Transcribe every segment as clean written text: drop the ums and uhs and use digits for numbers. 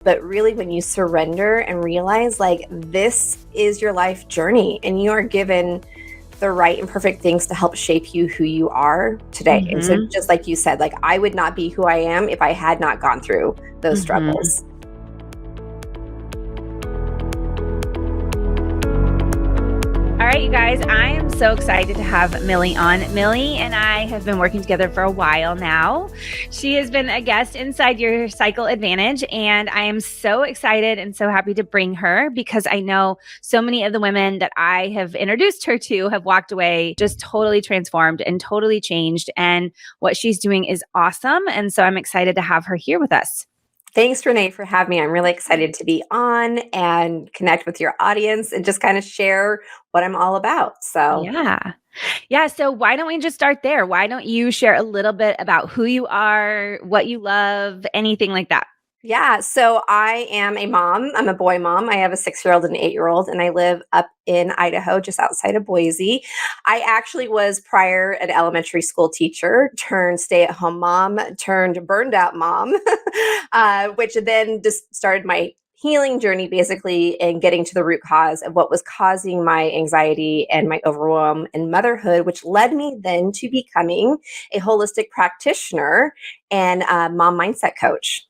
But really, when you surrender and realize like this is your life journey and you are given the right and perfect things to help shape you who you are today. And so just like you said, like I would not be who I am if I had not gone through those struggles. All right, you guys, I am so excited to have Millie on. Millie and I have been working together for a while now. She has been a guest inside Your Cycle Advantage, and I am so excited and so happy to bring her because I know so many of the women that I have introduced her to have walked away just totally transformed and totally changed, and what she's doing is awesome. And so I'm excited to have her here with us. Thanks, Renee, for having me. I'm really excited to be on and connect with your audience and just kind of share what I'm all about. So Yeah. So why don't we just start there? Why don't you share a little bit about who you are, what you love, anything like that? Yeah, so I am a mom. I'm a boy mom. I have a 6-year-old and an 8-year-old, and I live up in Idaho, just outside of Boise. I actually was prior an elementary school teacher, turned stay-at-home mom, turned burned out mom, which then just started my healing journey basically and getting to the root cause of what was causing my anxiety and my overwhelm in motherhood, which led me then to becoming a holistic practitioner and a mom mindset coach.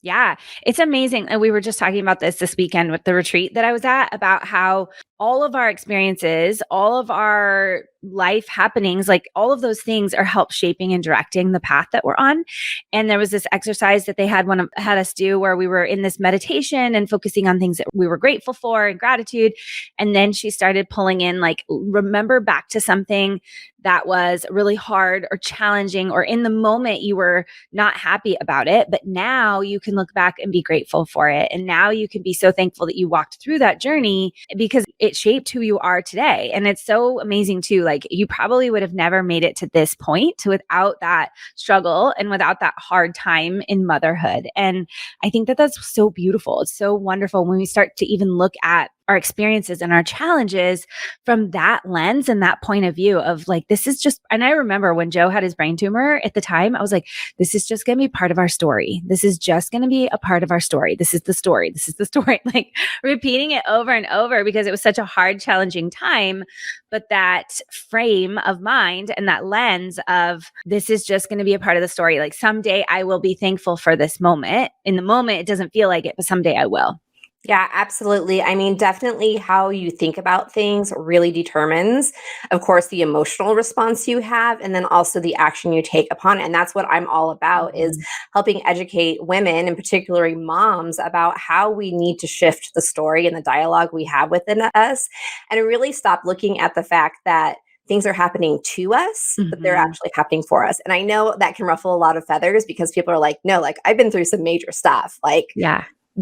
Yeah, it's amazing. And we were just talking about this weekend with the retreat that I was at about how all of our experiences, all of our life happenings, like all of those things are help shaping and directing the path that we're on. And there was this exercise that they had us do where we were in this meditation and focusing on things that we were grateful for and gratitude. And then she started pulling in like, remember back to something that was really hard or challenging, or in the moment you were not happy about it, but now you can look back and be grateful for it. And now you can be so thankful that you walked through that journey because it shaped who you are today. And it's so amazing too. Like you probably would have never made it to this point without that struggle and without that hard time in motherhood. And I think that that's so beautiful. It's so wonderful when we start to even look at our experiences and our challenges from that lens and that point of view of like, this is just, and I remember when Joe had his brain tumor at the time, I was like, this is just going to be part of our story. This is just going to be a part of our story. This is the story. This is the story. Like repeating it over and over because it was such a hard, challenging time. But that frame of mind and that lens of this is just going to be a part of the story. Like someday I will be thankful for this moment. In the moment, it doesn't feel like it, but someday I will. Yeah, absolutely. I mean, definitely how you think about things really determines, of course, the emotional response you have, and then also the action you take upon it. And that's what I'm all about is helping educate women, and particularly moms, about how we need to shift the story and the dialogue we have within us and really stop looking at the fact that things are happening to us, but they're actually happening for us. And I know that can ruffle a lot of feathers because people are like, no, like I've been through some major stuff. Like,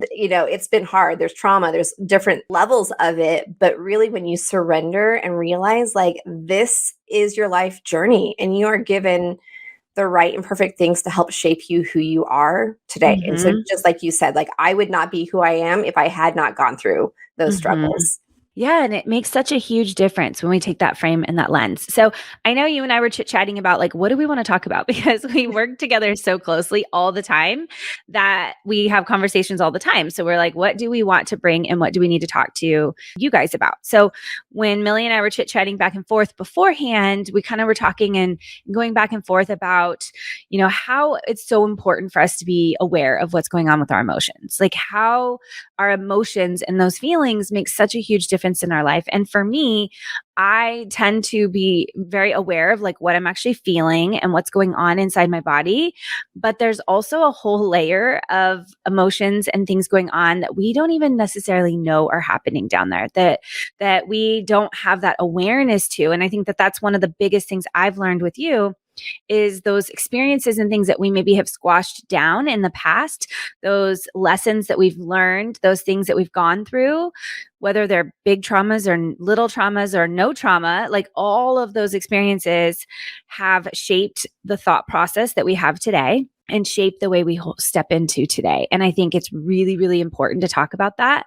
it's been hard. There's trauma, there's different levels of it. But really, when you surrender and realize like this is your life journey and you are given the right and perfect things to help shape you who you are today. And so just like you said, like I would not be who I am if I had not gone through those struggles. Yeah. And it makes such a huge difference when we take that frame and that lens. So I know you and I were chit-chatting about like, what do we want to talk about? Because we work together so closely all the time that we have conversations all the time. So we're like, what do we want to bring and what do we need to talk to you guys about? So when Millie and I were chit-chatting back and forth beforehand, we kind of were talking and going back and forth about, how it's so important for us to be aware of what's going on with our emotions, like how our emotions and those feelings make such a huge difference in our life. And for me, I tend to be very aware of like what I'm actually feeling and what's going on inside my body. But there's also a whole layer of emotions and things going on that we don't even necessarily know are happening down there, that we don't have that awareness to. And I think that that's one of the biggest things I've learned with you is those experiences and things that we maybe have squashed down in the past, those lessons that we've learned, those things that we've gone through, whether they're big traumas or little traumas or no trauma, like all of those experiences have shaped the thought process that we have today. and shape the way we step into today. And I think it's really, really important to talk about that,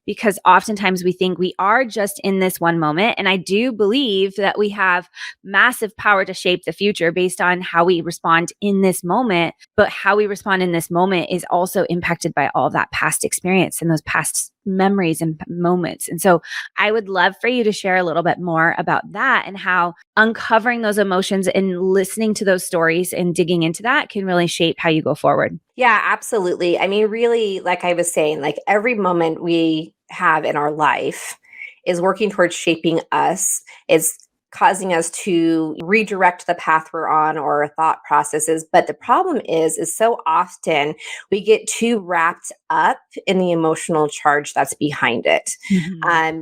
because oftentimes we think we are just in this one moment. And I do believe that we have massive power to shape the future based on how we respond in this moment. But how we respond in this moment is also impacted by all of that past experience and those past memories and moments. And so I would love for you to share a little bit more about that and how uncovering those emotions and listening to those stories and digging into that can really shape how you go forward. Yeah, absolutely. I mean, really, like I was saying, like every moment we have in our life is working towards shaping us, is causing us to redirect the path we're on or our thought processes. But the problem is so often we get too wrapped up in the emotional charge that's behind it.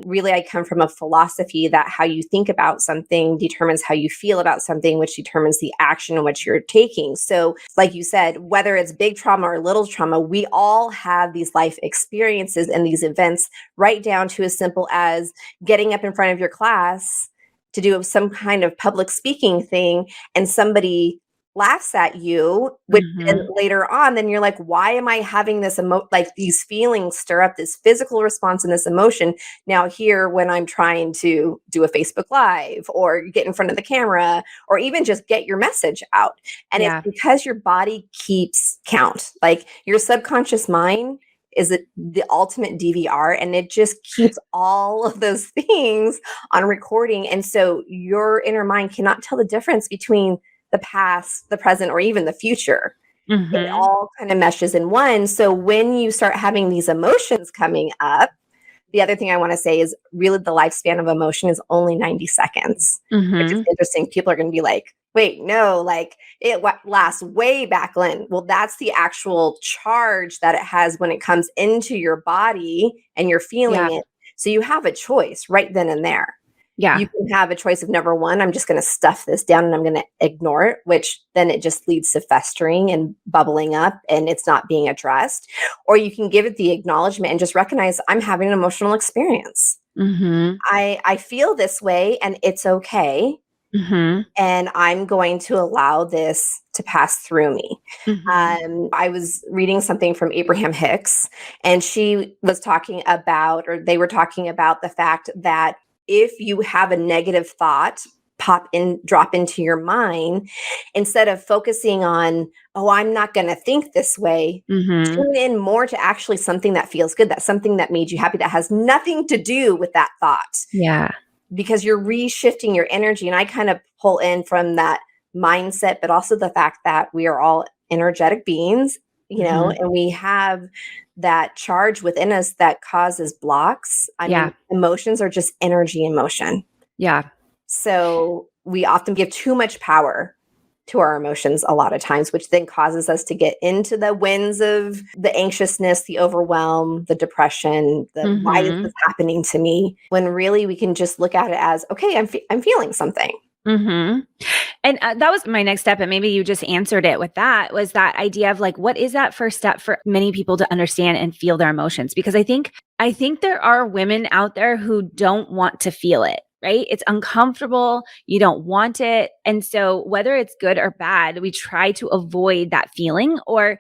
Really, I come from a philosophy that how you think about something determines how you feel about something, which determines the action in which you're taking. So, like you said, whether it's big trauma or little trauma, we all have these life experiences and these events, right down to as simple as getting up in front of your class to do some kind of public speaking thing and somebody laughs at you, which then later on, then you're like, why am I having this like these feelings stir up this physical response and this emotion now here when I'm trying to do a Facebook Live or get in front of the camera or even just get your message out. And it's because your body keeps count. Like your subconscious mind is the ultimate DVR, and it just keeps all of those things on recording. And so your inner mind cannot tell the difference between the past, the present, or even the future. It all kind of meshes in one. So when you start having these emotions coming up, the other thing I want to say is really the lifespan of emotion is only 90 seconds, which is interesting. People are going to be like, wait, no, like it lasts way back when. Well, that's the actual charge that it has when it comes into your body and you're feeling it. So you have a choice right then and there. Yeah. You can have a choice of number one, I'm just going to stuff this down and I'm going to ignore it, which then it just leads to festering and bubbling up and it's not being addressed. Or you can give it the acknowledgement and just recognize I'm having an emotional experience. I feel this way and it's okay. And I'm going to allow this to pass through me. I was reading something from Abraham Hicks, and she was talking about, or they were talking about the fact that if you have a negative thought drop into your mind, instead of focusing on, oh, I'm not going to think this way, tune in more to actually something that feels good, that's something that made you happy, that has nothing to do with that thought. Yeah. Because you're reshifting your energy. And I kind of pull in from that mindset, but also the fact that we are all energetic beings, you know, and we have that charge within us that causes blocks. I mean, emotions are just energy in motion. Yeah. So we often give too much power to our emotions a lot of times, which then causes us to get into the winds of the anxiousness, the overwhelm, the depression, the why is this happening to me? When really we can just look at it as, okay, I'm feeling something. And that was my next step. And maybe you just answered it with that, was that idea of like, what is that first step for many people to understand and feel their emotions? Because I think there are women out there who don't want to feel it. Right? It's uncomfortable. You don't want it. And so whether it's good or bad, we try to avoid that feeling. Or,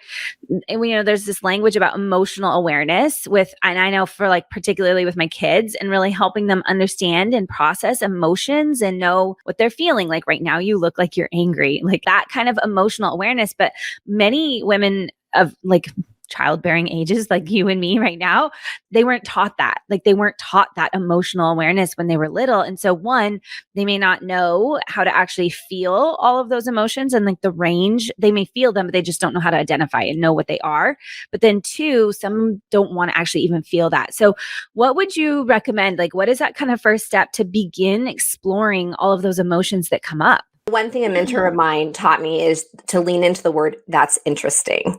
there's this language about emotional awareness and I know for like, particularly with my kids, and really helping them understand and process emotions and know what they're feeling. Like right now, you look like you're angry, like that kind of emotional awareness. But many women of like childbearing ages, like you and me right now, they weren't taught that. Like they weren't taught that emotional awareness when they were little. And so one, they may not know how to actually feel all of those emotions and like the range. They may feel them, but they just don't know how to identify and know what they are. But then two, some don't want to actually even feel that. So what would you recommend? Like, what is that kind of first step to begin exploring all of those emotions that come up? One thing a mentor of mine taught me is to lean into the word "that's interesting,"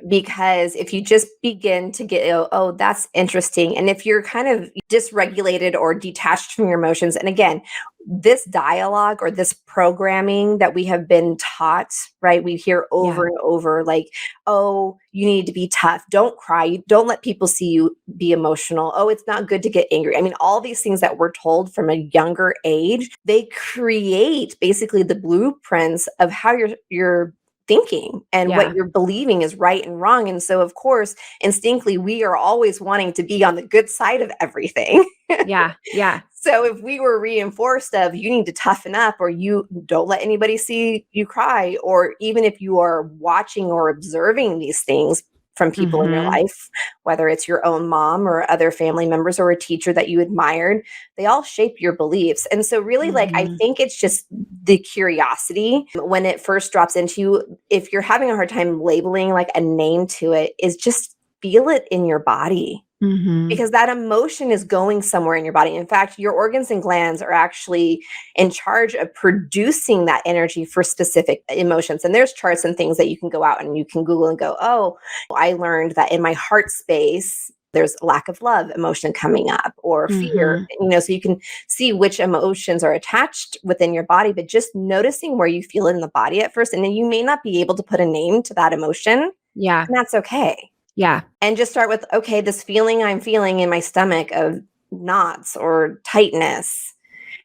because if you just begin to get, oh, that's interesting, and if you're kind of dysregulated or detached from your emotions, and again, this dialogue or this programming that we have been taught, right? We hear over and over, like, oh, you need to be tough. Don't cry. Don't let people see you be emotional. Oh, it's not good to get angry. I mean, all these things that we're told from a younger age, they create basically the blueprints of how your thinking and what Yeah. you're believing is right and wrong. And so, of course, instinctively, we are always wanting to be on the good side of everything. Yeah. Yeah. So if we were reinforced of you need to toughen up, or you don't let anybody see you cry, or even if you are watching or observing these things from people in your Mm-hmm. life, whether it's your own mom or other family members or a teacher that you admired, they all shape your beliefs. And so really, like, I Mm-hmm. think it's just the curiosity when it first drops into you. If you're having a hard time labeling like a name to it, is just feel it in your body, Mm-hmm. because that emotion is going somewhere in your body. In fact, your organs and glands are actually in charge of producing that energy for specific emotions. And there's charts and things that you can go out and you can Google and go, oh, I learned that in my heart space, there's lack of love emotion coming up, or fear, Mm-hmm. so you can see which emotions are attached within your body, but just noticing where you feel it in the body at first. And then you may not be able to put a name to that emotion, Yeah. and that's okay. Yeah. And just start with, okay, this feeling I'm feeling in my stomach of knots or tightness,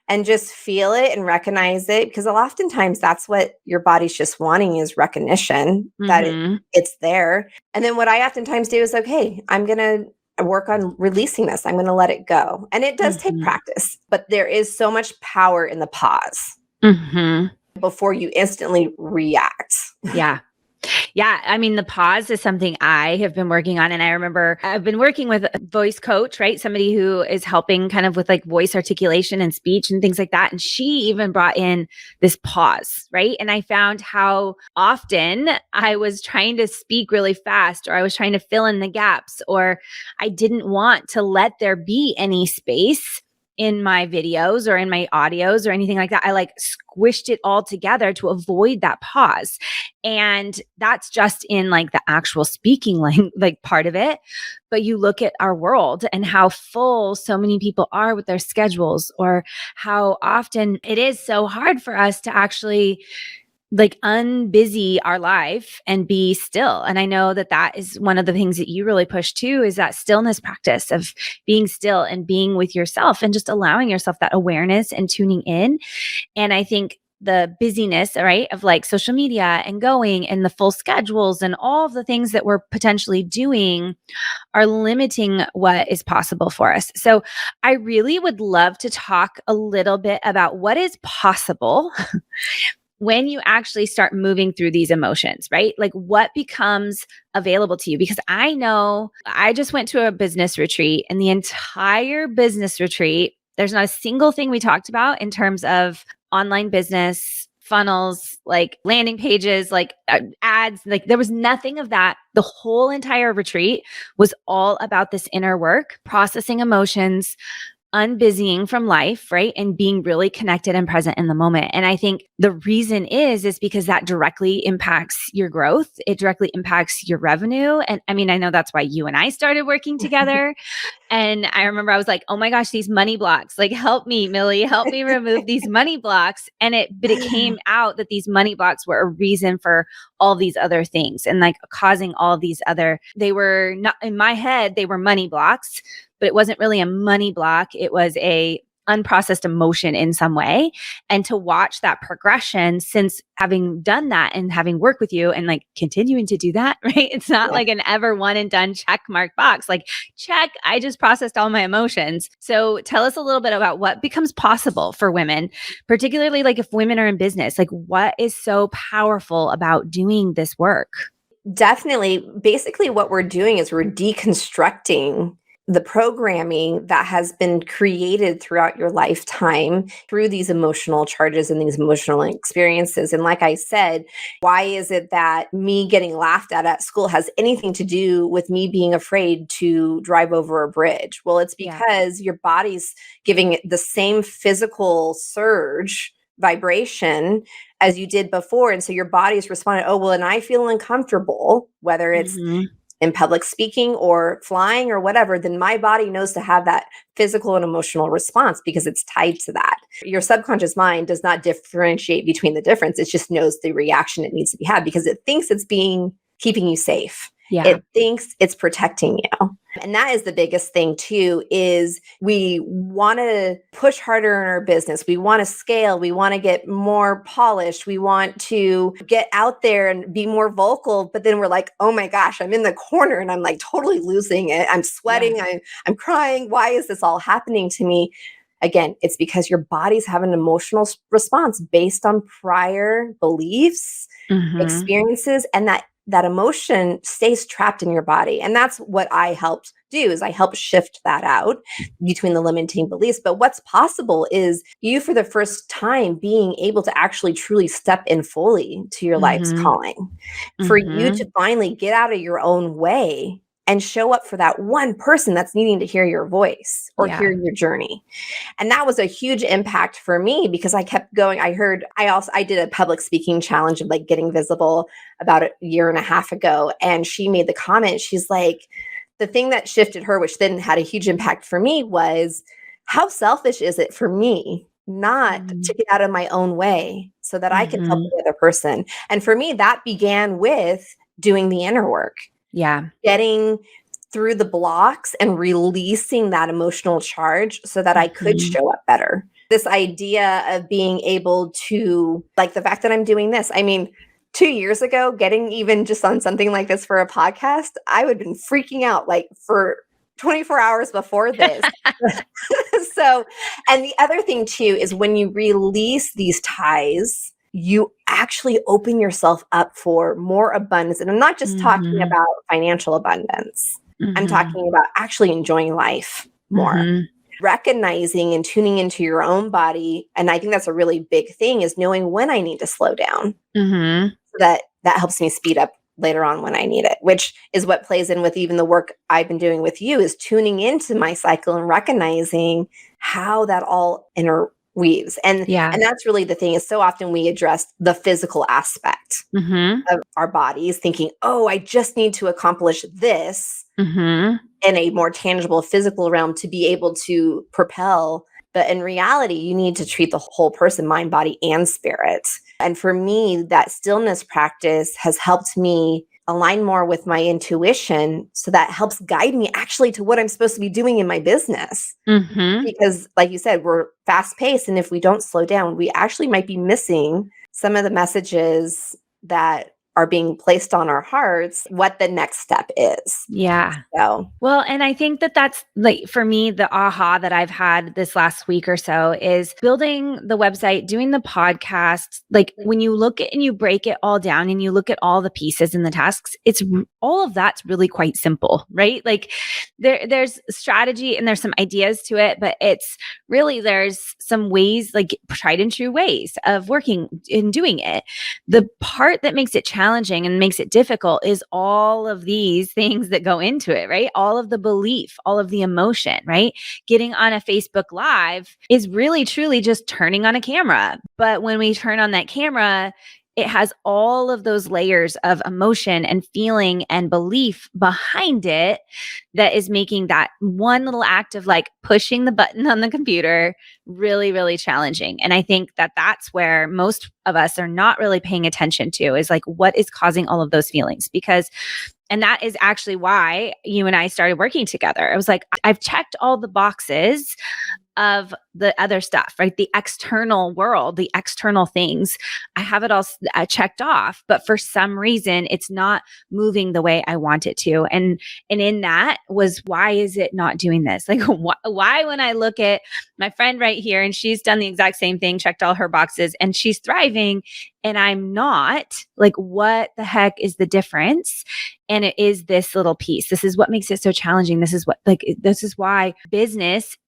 and just feel it and recognize it, because oftentimes that's what your body's just wanting, is recognition that Mm-hmm. it's there. And then what I oftentimes do is, okay, I'm going to work on releasing this. I'm going to let it go. And it does take Mm-hmm. practice, but there is so much power in the pause Mm-hmm. before you instantly react. Yeah. Yeah. I mean, the pause is something I have been working on. And I remember I've been working with a voice coach, right? Somebody who is helping kind of with like voice articulation and speech and things like that. And she even brought in this pause, right? And I found how often I was trying to speak really fast, or I was trying to fill in the gaps, or I didn't want to let there be any space in my videos or in my audios or anything like that. I like squished it all together to avoid that pause. And that's just in like the actual speaking like part of it. But you look at our world and how full so many people are with their schedules, or how often it is so hard for us to actually like unbusy our life and be still. And I know that that is one of the things that you really push too, is that stillness practice of being still and being with yourself and just allowing yourself that awareness and tuning in. And I think the busyness, right, of like social media and going and the full schedules and all of the things that we're potentially doing are limiting what is possible for us. So I really would love to talk a little bit about what is possible when you actually start moving through these emotions, right? Like what becomes available to you? Because I know I just went to a business retreat, and the entire business retreat, there's not a single thing we talked about in terms of online business, funnels, like landing pages, like ads. Like there was nothing of that. The whole entire retreat was all about this inner work, processing emotions, unbusying from life, right? And being really connected and present in the moment. And I think the reason is because that directly impacts your growth. It directly impacts your revenue. And I mean, I know that's why you and I started working together. And I remember I was like, oh my gosh, these money blocks, like help me, Millie, help me remove these money blocks. But it came out that these money blocks were a reason for all these other things, and like causing all these other, they were not in my head, they were money blocks, but it wasn't really a money block. It was a unprocessed emotion in some way. And to watch that progression since having done that and having worked with you and like continuing to do that, right? It's not like an ever one and done check mark box. Like, check, I just processed all my emotions. So tell us a little bit about what becomes possible for women, particularly like if women are in business, like what is so powerful about doing this work? Definitely. Basically, what we're doing is we're deconstructing the programming that has been created throughout your lifetime through these emotional charges and these emotional experiences. And like I said, why is it that me getting laughed at school has anything to do with me being afraid to drive over a bridge? Well, it's Yeah. because your body's giving it the same physical surge vibration as you did before. And so your body's responded, oh, well, and I feel uncomfortable, whether it's in public speaking or flying or whatever, then my body knows to have that physical and emotional response because it's tied to that. Your subconscious mind does not differentiate between the difference. It just knows the reaction it needs to be had because it thinks it's keeping you safe. Yeah. It thinks it's protecting you. And that is the biggest thing too, is we want to push harder in our business. We want to scale. We want to get more polished. We want to get out there and be more vocal. But then we're like, oh my gosh, I'm in the corner and I'm like totally losing it. I'm sweating. I'm crying. Why is this all happening to me? Again, it's because your body's having an emotional response based on prior beliefs, experiences, and that emotion stays trapped in your body. And that's what I helped do, is I helped shift that out between the limiting beliefs. But what's possible is you, for the first time, being able to actually truly step in fully to your life's calling, for you to finally get out of your own way and show up for that one person that's needing to hear your voice or hear your journey. And that was a huge impact for me, because I kept going. I did a public speaking challenge of like getting visible about a year and a half ago. And she made the comment, she's like, the thing that shifted her, which then had a huge impact for me, was how selfish is it for me not to get out of my own way so that I can help the other person? And for me, that began with doing the inner work. Yeah. Getting through the blocks and releasing that emotional charge so that I could show up better. This idea of being able to, like, the fact that I'm doing this. I mean, 2 years ago, getting even just on something like this for a podcast, I would have been freaking out like for 24 hours before this. So, and the other thing too is when you release these ties, you actually open yourself up for more abundance. And I'm not just talking about financial abundance. I'm talking about actually enjoying life more, recognizing and tuning into your own body. And I think that's a really big thing, is knowing when I need to slow down. So that helps me speed up later on when I need it, which is what plays in with even the work I've been doing with you, is tuning into my cycle and recognizing how that all interweaves. And that's really the thing, is so often we address the physical aspect of our bodies, thinking, oh, I just need to accomplish this in a more tangible physical realm to be able to propel. But in reality, you need to treat the whole person, mind, body, and spirit. And for me, that stillness practice has helped me align more with my intuition. So that helps guide me actually to what I'm supposed to be doing in my business. Because like you said, we're fast paced. And if we don't slow down, we actually might be missing some of the messages that are being placed on our hearts, what the next step is. Yeah. So, well, and I think that that's like, for me, the aha that I've had this last week or so is building the website, doing the podcast. Like when you look at and you break it all down and you look at all the pieces and the tasks, it's all of that's really quite simple, right? Like there's strategy and there's some ideas to it, but it's really, there's some ways, like tried and true ways of working and doing it. The part that makes it challenging and makes it difficult is all of these things that go into it, right? All of the belief, all of the emotion, right? Getting on a Facebook Live is really truly just turning on a camera. But when we turn on that camera, it has all of those layers of emotion and feeling and belief behind it that is making that one little act of like pushing the button on the computer really, really challenging. And I think that that's where most of us are not really paying attention to, is like, what is causing all of those feelings? And that is actually why you and I started working together. I was like, I've checked all the boxes of the other stuff, right? The external world, the external things. I have it all checked off, but for some reason, it's not moving the way I want it to. And in that was, why is it not doing this? Like, why when I look at my friend right here, and she's done the exact same thing, checked all her boxes, and she's thriving, and I'm not, like, what the heck is the difference? And it is this little piece. This is what makes it so challenging. This is why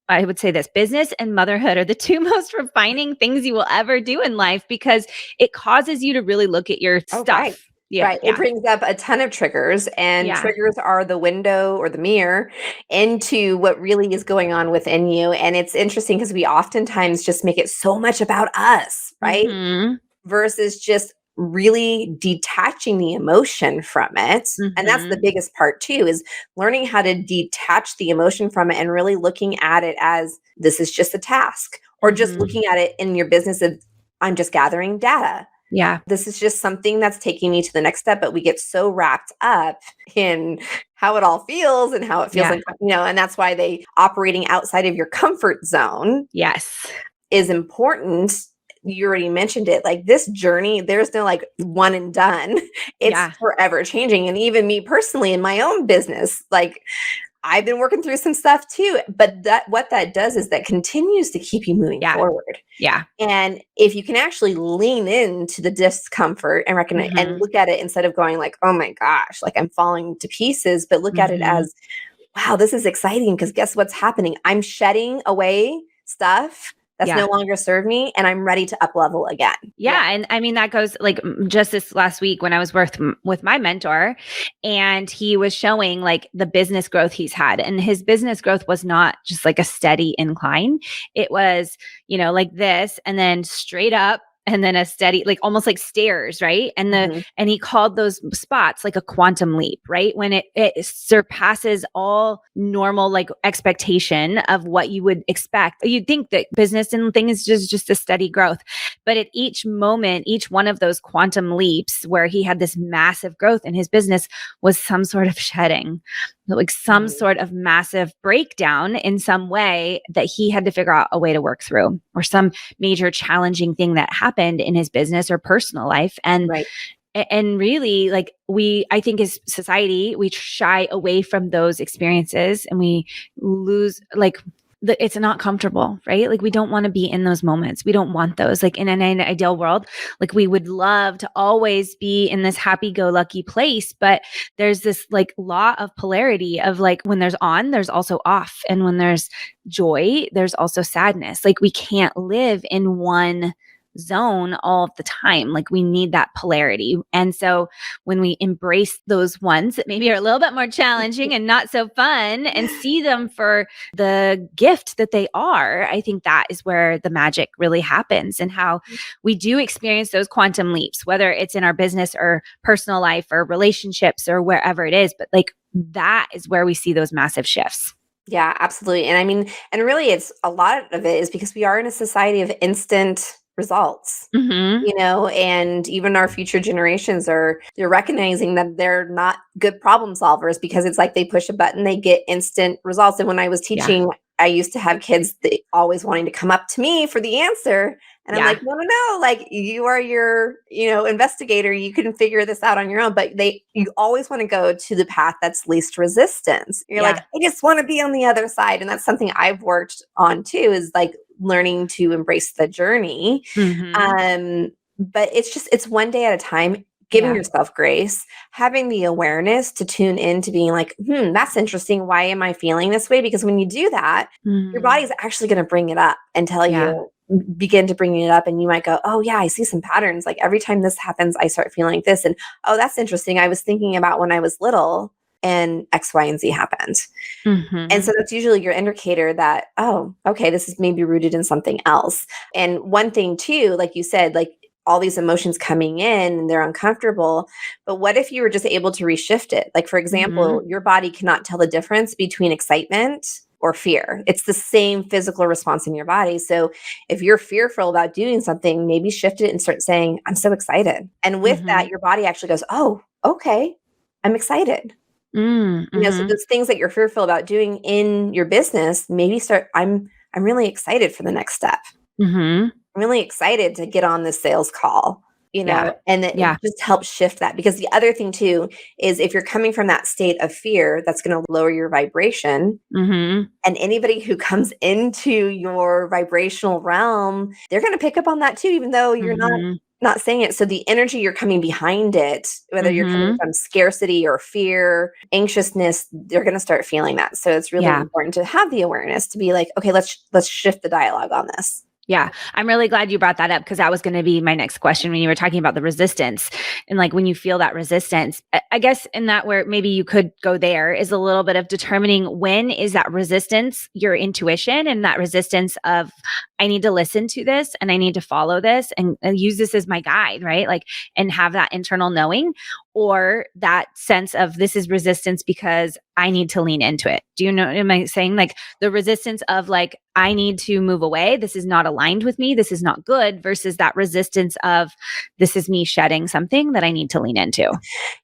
I would say business and motherhood are the two most refining things you will ever do in life, because it causes you to really look at your stuff. Right. Yeah, right. It brings up a ton of triggers, and triggers are the window or the mirror into what really is going on within you. And it's interesting because we oftentimes just make it so much about us, right? Versus just really detaching the emotion from it. And that's the biggest part too, is learning how to detach the emotion from it and really looking at it as, this is just a task, or just looking at it in your business of, I'm just gathering data. Yeah. This is just something that's taking me to the next step, but we get so wrapped up in how it all feels and how it feels Yeah. like, and that's why operating outside of your comfort zone Yes. is important. You already mentioned it. Like this journey, there's no like one and done. It's Yeah. forever changing. And even me personally in my own business, like I've been working through some stuff too, but what that does is that continues to keep you moving Yeah. forward. Yeah. And if you can actually lean into the discomfort and recognize and look at it instead of going like, oh my gosh, like I'm falling to pieces, but look at it as, wow, this is exciting because guess what's happening? I'm shedding away stuff that's no longer serve me, and I'm ready to up level again. Yeah. And I mean, that goes like just this last week when I was with my mentor, and he was showing like the business growth he's had. And his business growth was not just like a steady incline. It was, like this, and then straight up, and then a steady, like almost like stairs, right? And and he called those spots like a quantum leap, right? When it surpasses all normal like expectation of what you would expect. You'd think that business and things is just a steady growth. But at each moment, each one of those quantum leaps where he had this massive growth in his business was some sort of shedding, like some sort of massive breakdown in some way that he had to figure out a way to work through, or some major challenging thing that happened in his business or personal life. And really, like I think as society, we shy away from those experiences, and we lose it's not comfortable, right? Like we don't want to be in those moments. We don't want those. Like in an ideal world, like we would love to always be in this happy-go-lucky place, but there's this like law of polarity of like when there's on, there's also off. And when there's joy, there's also sadness. Like we can't live in one zone all of the time. Like we need that polarity. And so when we embrace those ones that maybe are a little bit more challenging and not so fun, and see them for the gift that they are, I think that is where the magic really happens, and how we do experience those quantum leaps, whether it's in our business or personal life or relationships or wherever it is. But like that is where we see those massive shifts. Yeah, absolutely. And I mean, and really it's a lot of it is because we are in a society of instant results, and even our future generations they're recognizing that they're not good problem solvers because it's like they push a button, they get instant results. And when I was teaching, I used to have kids that always wanting to come up to me for the answer. And I'm like, no, like you are your, investigator. You can figure this out on your own. But you always want to go to the path that's least resistance. You're like, I just want to be on the other side. And that's something I've worked on too, is like learning to embrace the journey. But it's one day at a time, giving yourself grace, having the awareness to tune in to being like, that's interesting. Why am I feeling this way? Because when you do that, your body's actually going to bring it up and tell you, begin to bring it up. And you might go, oh yeah, I see some patterns. Like every time this happens, I start feeling like this. And oh, that's interesting. I was thinking about when I was little and X, Y, and Z happened. And so that's usually your indicator that, oh, okay, this is maybe rooted in something else. And one thing too, like you said, like all these emotions coming in and they're uncomfortable, but what if you were just able to reshift it? Like, for example, your body cannot tell the difference between excitement or fear. It's the same physical response in your body. So if you're fearful about doing something, maybe shift it and start saying, I'm so excited. And with that, your body actually goes, oh, okay, I'm excited. So those things that you're fearful about doing in your business, maybe start, I'm really excited for the next step. I'm really excited to get on this sales call, and it just helps shift that. Because the other thing too is if you're coming from that state of fear, that's going to lower your vibration. And anybody who comes into your vibrational realm, they're going to pick up on that too, even though you're not saying it. So the energy you're coming behind it, whether you're coming from scarcity or fear, anxiousness, they're going to start feeling that. So it's really important to have the awareness to be like, okay, let's shift the dialogue on this. Yeah. I'm really glad you brought that up, because that was going to be my next question when you were talking about the resistance. And like when you feel that resistance, I guess in that where maybe you could go there is a little bit of determining when is that resistance, your intuition, and that resistance of, I need to listen to this and I need to follow this and use this as my guide, right? Like, and have that internal knowing. or that sense of this is resistance because I need to lean into it. Do you know, am I saying like the resistance of like, I need to move away. This is not aligned with me. This is not good versus that resistance of this is me shedding something that I need to lean into.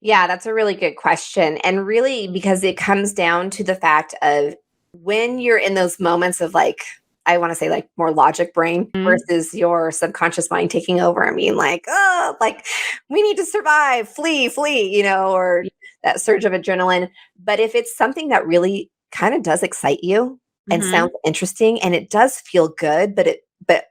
Yeah, that's a really good question. And really, because it comes down to the fact of when you're in those moments of like, I want to say like more logic brain Mhm. versus your subconscious mind taking over and being like, oh, like we need to survive, flee, or that surge of adrenaline. But if it's something that really kind of does excite you and Mm-hmm. sounds interesting and it does feel good, but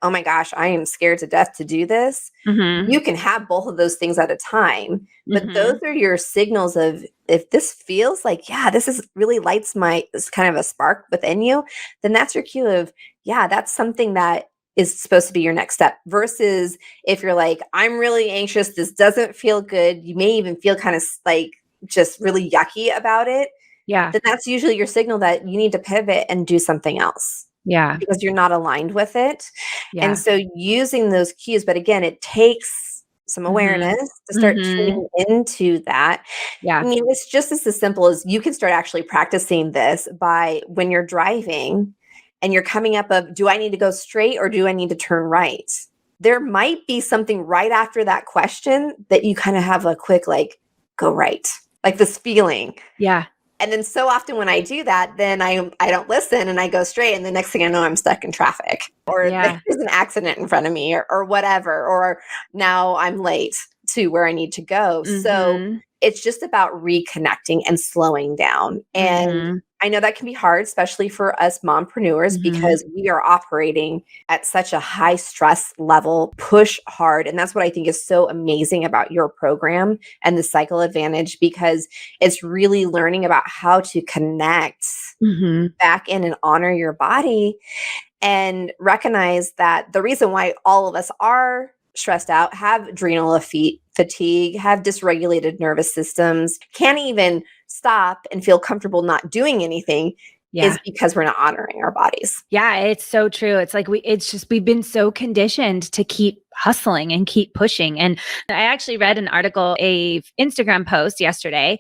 oh my gosh, I am scared to death to do this. Mm-hmm. You can have both of those things at a time, but those Mm-hmm. are your signals of if this feels like, yeah, this is really lights this kind of a spark within you, then that's your cue of, yeah, that's something that is supposed to be your next step. Versus if you're like, I'm really anxious, this doesn't feel good, you may even feel kind of like just really yucky about it, Yeah. then that's usually your signal that you need to pivot and do something else Yeah. because you're not aligned with it. And Yeah. so using those cues, but again, it takes some Mm-hmm. awareness to start Mm-hmm. tuning into that. I Yeah. mean, it's just as simple as you can start actually practicing this by when you're driving and you're coming up of, do I need to go straight or do I need to turn right? There might be something right after that question that you kind of have a quick, like, go right, like this feeling. Yeah. And then so often when I do that, then I don't listen and I go straight. And the next thing I know, I'm stuck in traffic or Yeah. there's an accident in front of me or whatever, or now I'm late to where I need to go. So Mm-hmm. it's just about reconnecting and slowing down. And Mm-hmm. I know that can be hard, especially for us mompreneurs, Mm-hmm. because we are operating at such a high stress level, push hard. And that's what I think is so amazing about your program and the Cycle Advantage, because it's really learning about how to connect Mm-hmm. back in and honor your body and recognize that the reason why all of us are stressed out, have adrenal fatigue, have dysregulated nervous systems, can't even stop and feel comfortable not doing anything Yeah. is because we're not honoring our bodies. Yeah, it's so true. It's like it's just, we've been so conditioned to keep hustling and keep pushing. And I actually read an article, a Instagram post yesterday,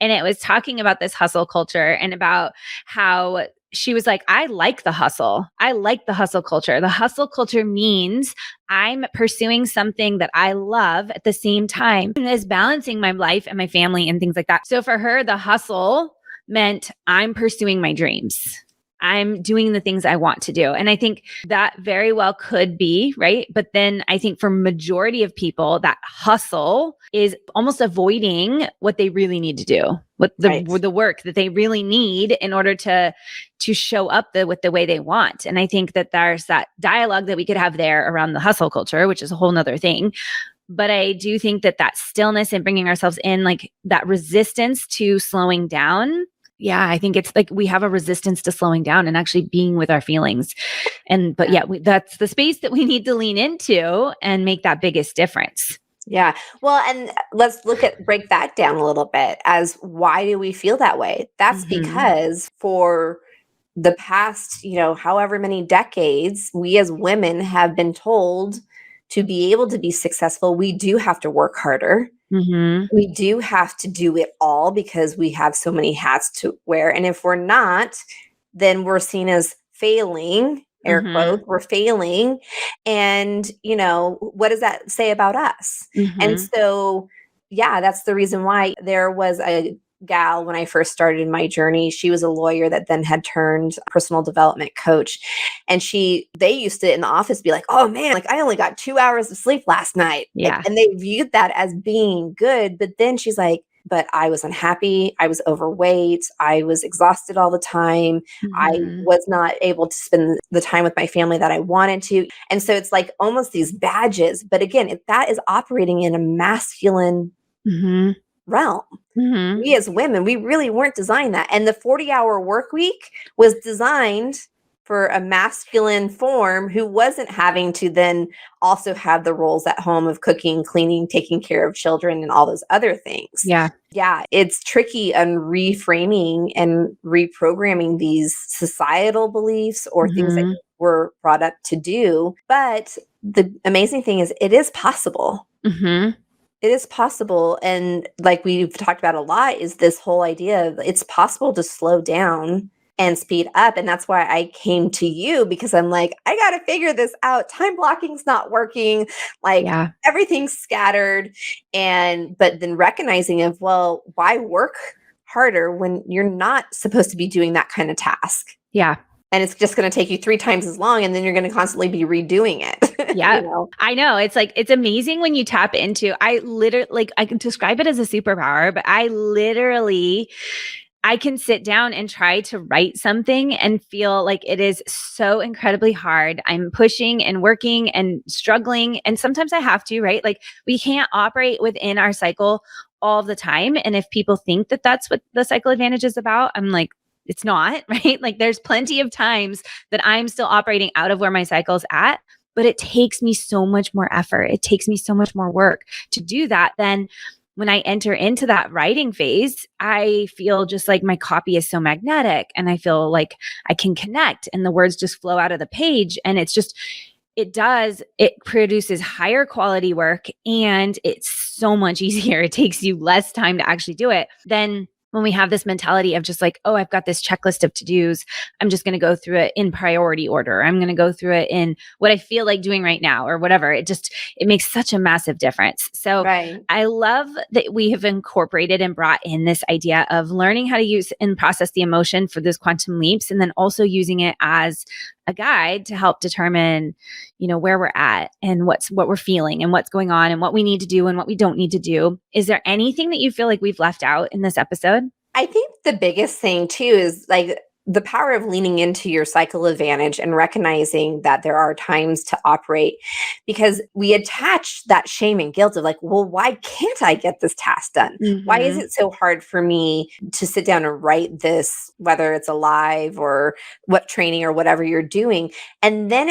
and it was talking about this hustle culture and about how she was like, I like the hustle. I like the hustle culture. The hustle culture means I'm pursuing something that I love at the same time as balancing my life and my family and things like that. So for her, the hustle meant I'm pursuing my dreams. I'm doing the things I want to do. And I think that very well could be, right? But then I think for majority of people, that hustle is almost avoiding what they really need to do, what Right. the work that they really need in order to show up with the way they want. And I think that there's that dialogue that we could have there around the hustle culture, which is a whole nother thing. But I do think that that stillness and bringing ourselves in, like that resistance to slowing down. Yeah, I think it's like we have a resistance to slowing down and actually being with our feelings. But that's the space that we need to lean into and make that biggest difference. Yeah. Well, and let's break that down a little bit as why do we feel that way? That's Mm-hmm. because for the past, however many decades, we as women have been told to be able to be successful, we do have to work harder. Mm-hmm. We do have to do it all because we have so many hats to wear. And if we're not, then we're seen as failing, air Mm-hmm. quote, we're failing. And, what does that say about us? And Mm-hmm. so, yeah, that's the reason why there was a gal when I first started my journey. She was a lawyer that then had turned personal development coach. And they used to in the office be like, oh man, like I only got 2 hours of sleep last night. Yeah. And they viewed that as being good. But then she's like, but I was unhappy. I was overweight. I was exhausted all the time. I Mm-hmm. was not able to spend the time with my family that I wanted to. And so it's like almost these badges. But again, if that is operating in a masculine Mm-hmm. realm. Mm-hmm. We as women, we really weren't designed that. And the 40-hour work week was designed for a masculine form who wasn't having to then also have the roles at home of cooking, cleaning, taking care of children, and all those other things. Yeah. Yeah, it's tricky on reframing and reprogramming these societal beliefs or things that Mm-hmm. we're brought up to do. But the amazing thing is it is possible. Mm-hmm. It is possible. And like we've talked about a lot is this whole idea of it's possible to slow down and speed up. And that's why I came to you, because I'm like, I got to figure this out. Time blocking's not working. Like Yeah. everything's scattered. But then recognizing of, well, why work harder when you're not supposed to be doing that kind of task? Yeah. And it's just going to take you 3 times as long, and then you're going to constantly be redoing it. Yeah. You know? I know. It's like, it's amazing when you tap into, I literally, like, I can describe it as a superpower, but I can sit down and try to write something and feel like it is so incredibly hard. I'm pushing and working and struggling. And sometimes I have to, right? Like, we can't operate within our cycle all the time. And if people think that that's what the cycle advantage is about, I'm like, it's not, right? Like, there's plenty of times that I'm still operating out of where my cycle's at, but it takes me so much more effort. It takes me so much more work to do that than when I enter into that writing phase. I feel just like my copy is so magnetic, and I feel like I can connect and the words just flow out of the page. And it's just, it produces higher quality work, and it's so much easier. It takes you less time to actually do it than when we have this mentality of just like, oh, I've got this checklist of to-dos. I'm just going to go through it in priority order. I'm going to go through it in what I feel like doing right now or whatever. It makes such a massive difference. So Right. I love that we have incorporated and brought in this idea of learning how to use and process the emotion for those quantum leaps, and then also using it as a guide to help determine, where we're at and what we're feeling and what's going on and what we need to do and what we don't need to do. Is there anything that you feel like we've left out in this episode? I think the biggest thing too is like the power of leaning into your cycle advantage and recognizing that there are times to operate, because we attach that shame and guilt of like, well, why can't I get this task done? Mm-hmm. Why is it so hard for me to sit down and write this, whether it's a live or what training or whatever you're doing? And then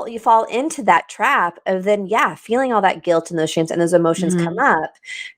you fall into that trap of then, feeling all that guilt and those shames and those emotions come up,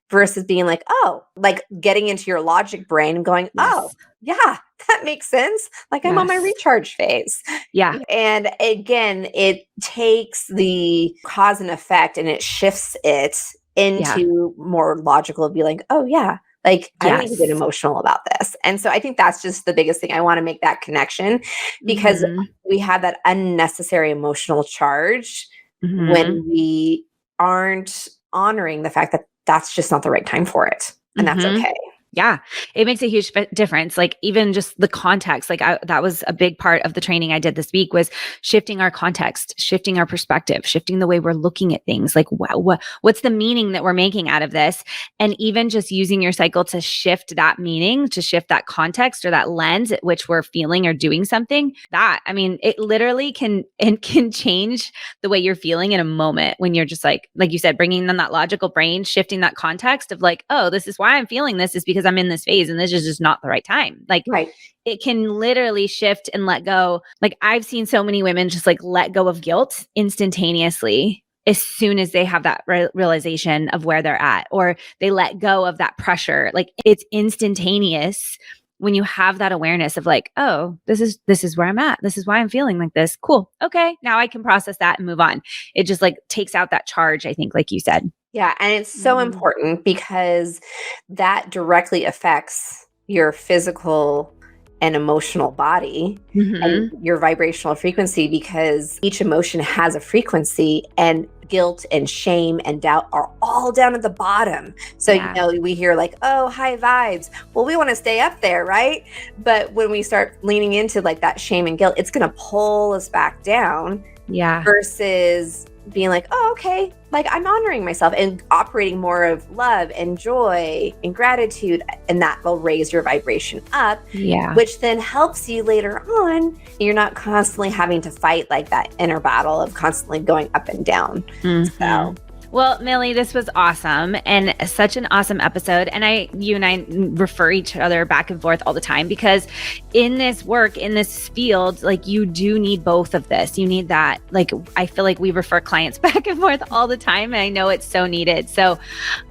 versus being like, oh, like getting into your logic brain and going, oh, yeah, that makes sense. Like I'm on my recharge phase. Yeah. And again, it takes the cause and effect and it shifts it into more logical, be like, oh yeah, like I don't need to get emotional about this. And so I think that's just the biggest thing. I want to make that connection, because we have that unnecessary emotional charge when we aren't honoring the fact that that's just not the right time for it. And that's okay. Yeah, it makes a huge difference. Like even just the context, like that was a big part of the training I did this week, was shifting our context, shifting our perspective, shifting the way we're looking at things. Like what's the meaning that we're making out of this? And even just using your cycle to shift that meaning, to shift that context or that lens at which we're feeling or doing something. It literally can change the way you're feeling in a moment when you're just like you said, bringing in that logical brain, shifting that context of like, oh, this is why I'm feeling this, is because I'm in this phase and this is just not the right time. Like it can literally shift and let go. Like I've seen so many women just like let go of guilt instantaneously as soon as they have that realization of where they're at, or they let go of that pressure. Like it's instantaneous when you have that awareness of like, oh, this is where I'm at. This is why I'm feeling like this. Cool. Okay. Now I can process that and move on. It just like takes out that charge, I think, like you said. Yeah. And it's so important, because that directly affects your physical and emotional body and your vibrational frequency, because each emotion has a frequency, and guilt and shame and doubt are all down at the bottom. So, we hear like, oh, high vibes. Well, we want to stay up there, right? But when we start leaning into like that shame and guilt, it's going to pull us back down. Yeah. Versus being like, oh, okay, like I'm honoring myself and operating more of love and joy and gratitude, and that will raise your vibration up, which then helps you later on. You're not constantly having to fight like that inner battle of constantly going up and down. So. Well, Millie, this was awesome and such an awesome episode. And you and I refer each other back and forth all the time, because in this work, in this field, like you do need both of this. You need that. Like, I feel like we refer clients back and forth all the time, and I know it's so needed. So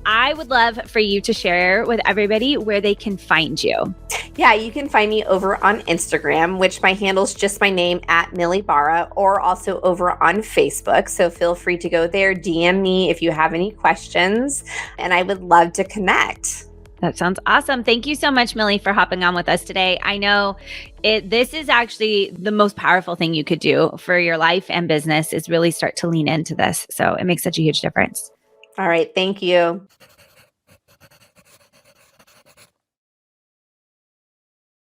I would love for you to share with everybody where they can find you. Yeah, you can find me over on Instagram, which my handle's just my name @Millie Barra, or also over on Facebook. So feel free to go there, DM me me if you have any questions, and I would love to connect. That sounds awesome. Thank you so much, Millie, for hopping on with us today. I know this is actually the most powerful thing you could do for your life and business is really start to lean into this. So it makes such a huge difference. All right. Thank you.